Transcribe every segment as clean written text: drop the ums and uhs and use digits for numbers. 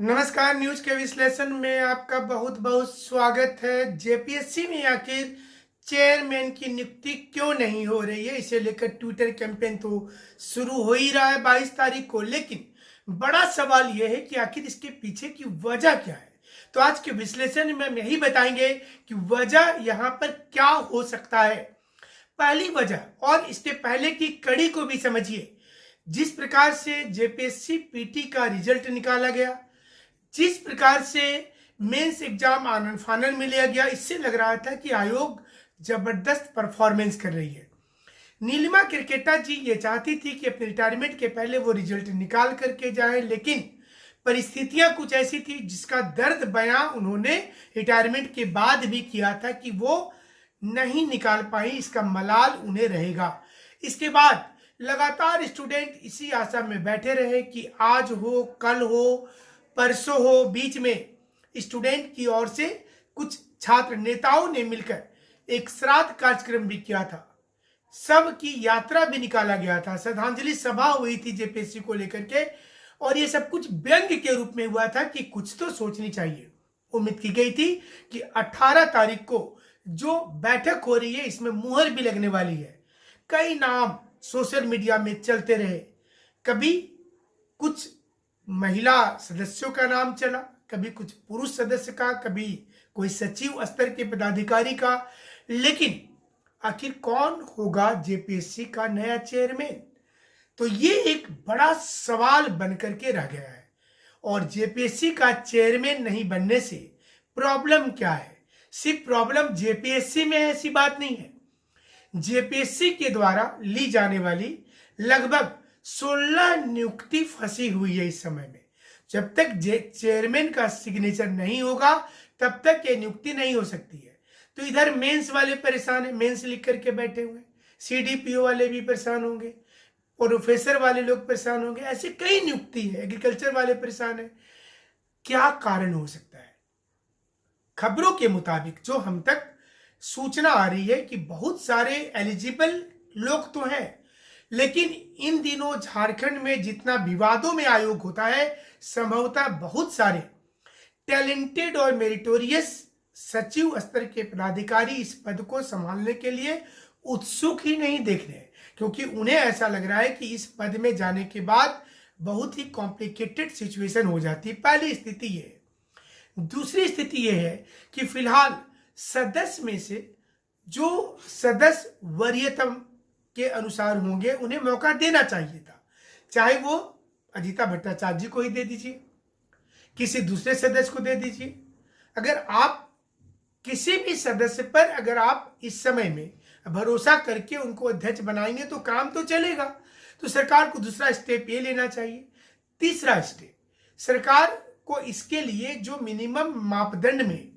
नमस्कार। न्यूज के विश्लेषण में आपका बहुत बहुत स्वागत है। जेपीएससी में आखिर चेयरमैन की नियुक्ति क्यों नहीं हो रही है, इसे लेकर ट्विटर कैंपेन तो शुरू हो ही रहा है 22 तारीख को, लेकिन बड़ा सवाल यह है कि आखिर इसके पीछे की वजह क्या है। तो आज के विश्लेषण में हम यही बताएंगे कि वजह यहाँ पर क्या हो सकता है। पहली वजह, और इसके पहले की कड़ी को भी समझिए। जिस प्रकार से जेपीएससी पीटी का रिजल्ट निकाला गया, जिस प्रकार से मेंस एग्जाम आनन फानन में लिया गया, इससे लग रहा था कि आयोग जबरदस्त परफॉर्मेंस कर रही है। नीलिमा क्रिकेटा जी ये चाहती थी कि अपने रिटायरमेंट के पहले वो रिजल्ट निकाल करके जाए, लेकिन परिस्थितियां कुछ ऐसी थी जिसका दर्द बयां उन्होंने रिटायरमेंट के बाद भी किया था कि वो नहीं निकाल पाई, इसका मलाल उन्हें रहेगा। इसके बाद लगातार स्टूडेंट इसी आशा में बैठे रहे कि आज हो, कल हो, परसों हो। बीच में स्टूडेंट की ओर से कुछ छात्र नेताओं ने मिलकर एक श्राद्ध कार्यक्रम भी किया था, सब की यात्रा भी निकाला गया था, श्रद्धांजलि सभा हुई थी जेपीएससी को लेकर के, और ये सब कुछ व्यंग्य के रूप में हुआ था कि कुछ तो सोचनी चाहिए। उम्मीद की गई थी कि 18 तारीख को जो बैठक हो रही है इसमें मुहर भी लगने वाली है। कई नाम सोशल मीडिया में चलते रहे, कभी कुछ महिला सदस्यों का नाम चला, कभी कुछ पुरुष सदस्य का, कभी कोई सचिव स्तर के पदाधिकारी का, लेकिन आखिर कौन होगा जेपीएससी का नया चेयरमैन, तो ये एक बड़ा सवाल बनकर के रह गया है। और जेपीएससी का चेयरमैन नहीं बनने से प्रॉब्लम क्या है? सिर्फ प्रॉब्लम जेपीएससी में है ऐसी बात नहीं है। जेपीएससी के द्वारा ली जाने वाली लगभग 16 नियुक्ति फंसी हुई है इस समय में। जब तक चेयरमैन का सिग्नेचर नहीं होगा तब तक ये नियुक्ति नहीं हो सकती है। तो इधर मेंस वाले परेशान है, मेंस लिख करके बैठे हुए, सीडीपीओ वाले भी परेशान होंगे, प्रोफेसर वाले लोग परेशान होंगे, ऐसे कई नियुक्ति है, एग्रीकल्चर वाले परेशान है। क्या कारण हो सकता है? खबरों के मुताबिक जो हम तक सूचना आ रही है कि बहुत सारे एलिजिबल लोग तो हैं, लेकिन इन दिनों झारखंड में जितना विवादों में आयोग होता है, संभवतः बहुत सारे टैलेंटेड और मेरिटोरियस सचिव स्तर के पदाधिकारी इस पद को संभालने के लिए उत्सुक ही नहीं देख रहे, क्योंकि उन्हें ऐसा लग रहा है कि इस पद में जाने के बाद बहुत ही कॉम्प्लिकेटेड सिचुएशन हो जाती है। पहली स्थिति ये है। दूसरी स्थिति यह है कि फिलहाल सदस्य में से जो सदस्य वरीयतम के अनुसार होंगे उन्हें मौका देना चाहिए था। चाहे वो अजीता भट्टाचार्य जी को ही दे दीजिए, किसी दूसरे सदस्य को दे दीजिए। अगर आप किसी भी सदस्य पर अगर आप इस समय में भरोसा करके उनको अध्यक्ष बनाएंगे तो काम तो चलेगा। तो सरकार को दूसरा स्टेप ये लेना चाहिए। तीसरा स्टेप, सरकार को इसके लिए जो मिनिमम मापदंड में,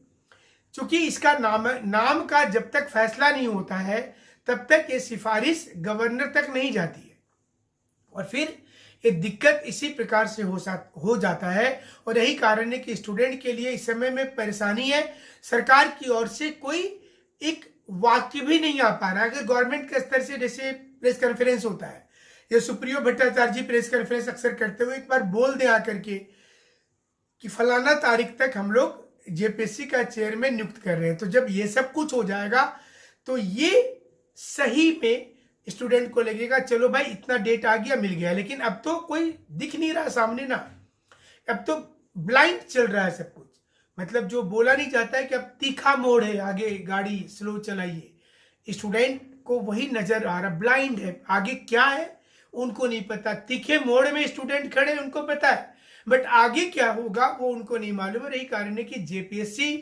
चूंकि इसका नाम का जब तक फैसला नहीं होता है तब तक ये सिफारिश गवर्नर तक नहीं जाती है, और फिर ये दिक्कत इसी प्रकार से हो जाता है। और यही कारण है कि स्टूडेंट के लिए इस समय में परेशानी है। सरकार की ओर से कोई एक वाक्य भी नहीं आ पा रहा है। अगर गवर्नमेंट के स्तर से जैसे प्रेस कॉन्फ्रेंस होता है, या सुप्रियो भट्टाचार्य जी प्रेस कॉन्फ्रेंस अक्सर करते हुए एक बार बोल दें आकर के कि फलाना तारीख तक हम लोग जेपीएससी का चेयरमैन नियुक्त कर रहे हैं, तो जब ये सब कुछ हो जाएगा तो ये सही में स्टूडेंट को लगेगा चलो भाई इतना डेट आ गया, मिल गया। लेकिन अब तो कोई दिख नहीं रहा सामने ना, अब तो ब्लाइंड चल रहा है सब कुछ। मतलब जो बोला नहीं जाता है कि अब तीखा मोड़ है, आगे गाड़ी स्लो चलाइए, स्टूडेंट को वही नजर आ रहा, ब्लाइंड है, आगे क्या है उनको नहीं पता। तीखे मोड़ में स्टूडेंट खड़े उनको पता है, बट आगे क्या होगा वो उनको नहीं मालूम है। यही कारण है कि जेपीएससी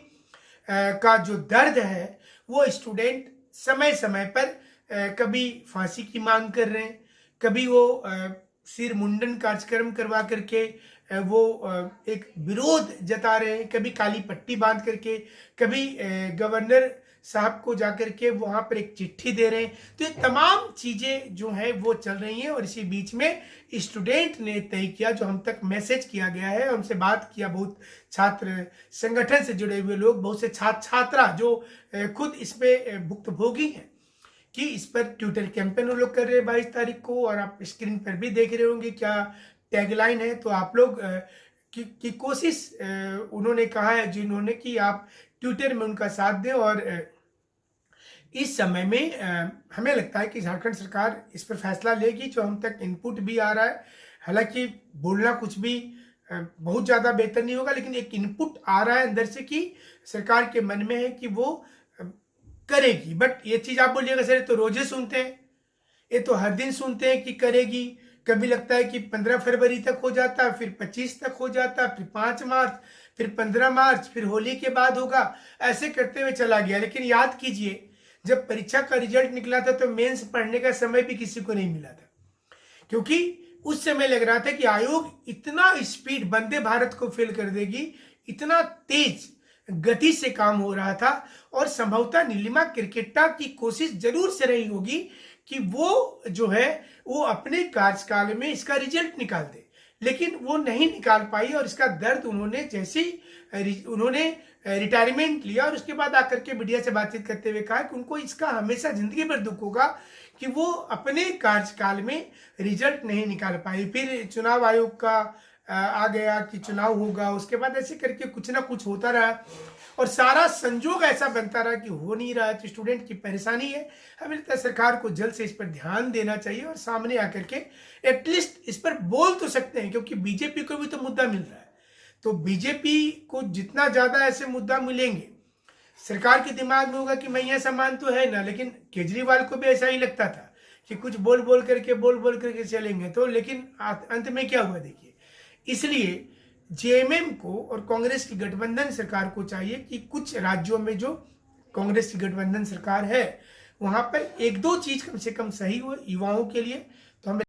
का जो दर्द है वो स्टूडेंट समय समय पर कभी फांसी की मांग कर रहे हैं, कभी वो सिर मुंडन कार्यक्रम करवा करके वो एक विरोध जता रहे हैं, कभी काली पट्टी बांध करके, कभी गवर्नर साहब को जाकर के वहां पर एक चिट्ठी दे रहे हैं। तो ये तमाम चीजें जो है वो चल रही हैं, और इसी बीच में स्टूडेंट ने तय किया, जो हम तक मैसेज किया गया है, हमसे बात किया बहुत छात्र संगठन से जुड़े हुए लोग, बहुत से छात्र छात्रा जो खुद इस पे भुक्तभोगी हैं, कि इस पर ट्विटर कैंपेन वो लोग कर रहे हैं 22 तारीख को, और आप स्क्रीन पर भी देख रहे होंगे क्या टैगलाइन है। तो आप लोग की कोशिश उन्होंने कहा है जिन्होंने कि आप ट्विटर में उनका साथ दें। और इस समय में हमें लगता है कि झारखंड सरकार इस पर फैसला लेगी। जो हम तक इनपुट भी आ रहा है, हालांकि बोलना कुछ भी बहुत ज़्यादा बेहतर नहीं होगा, लेकिन एक इनपुट आ रहा है अंदर से कि सरकार के मन में है कि वो करेगी। बट ये चीज़ आप बोलिएगा सर तो रोजे सुनते हैं, ये तो हर दिन सुनते हैं कि करेगी। कभी लगता है कि 15 फरवरी तक हो जाता है, फिर 25 तक हो जाता है, फिर 5 मार्च, फिर 15 मार्च, फिर होली के बाद होगा, ऐसे करते हुए चला गया। लेकिन याद कीजिए, जब परीक्षा का रिजल्ट निकला था तो मेंस पढ़ने का समय भी किसी को नहीं मिला था, क्योंकि उस समय लग रहा था कि आयोग इतना स्पीड वंदे भारत को फेल कर देगी, इतना तेज गति से काम हो रहा था। और संभवतः नीलिमा क्रिकेटा की कोशिश जरूर से रही होगी कि वो जो है वो अपने कार्यकाल में इसका रिजल्ट निकाल दे, लेकिन वो नहीं निकाल पाई। और इसका दर्द उन्होंने जैसे उन्होंने रिटायरमेंट लिया और उसके बाद आकर के मीडिया से बातचीत करते हुए कहा कि उनको इसका हमेशा जिंदगी भर दुख होगा कि वो अपने कार्यकाल में रिजल्ट नहीं निकाल पाई। फिर चुनाव आयोग का आ गया कि चुनाव होगा, उसके बाद ऐसे करके कुछ ना कुछ होता रहा और सारा संजोग ऐसा बनता रहा कि हो नहीं रहा है। तो स्टूडेंट की परेशानी है। हमें लगता है सरकार को जल्द से इस पर ध्यान देना चाहिए और सामने आकर के एटलीस्ट इस पर बोल तो सकते हैं, क्योंकि बीजेपी को भी तो मुद्दा मिल रहा है। तो बीजेपी को जितना ज्यादा ऐसे मुद्दा मिलेंगे, सरकार के दिमाग में होगा कि मैं यह सामान तो है ना, लेकिन केजरीवाल को भी ऐसा ही लगता था कि कुछ बोल बोल करके चलेंगे। तो लेकिन अंत में क्या हुआ देखिए। इसलिए जेएमएम को और कांग्रेस की गठबंधन सरकार को चाहिए कि कुछ राज्यों में जो कांग्रेस की गठबंधन सरकार है वहां पर एक दो चीज कम से कम सही हो युवाओं के लिए।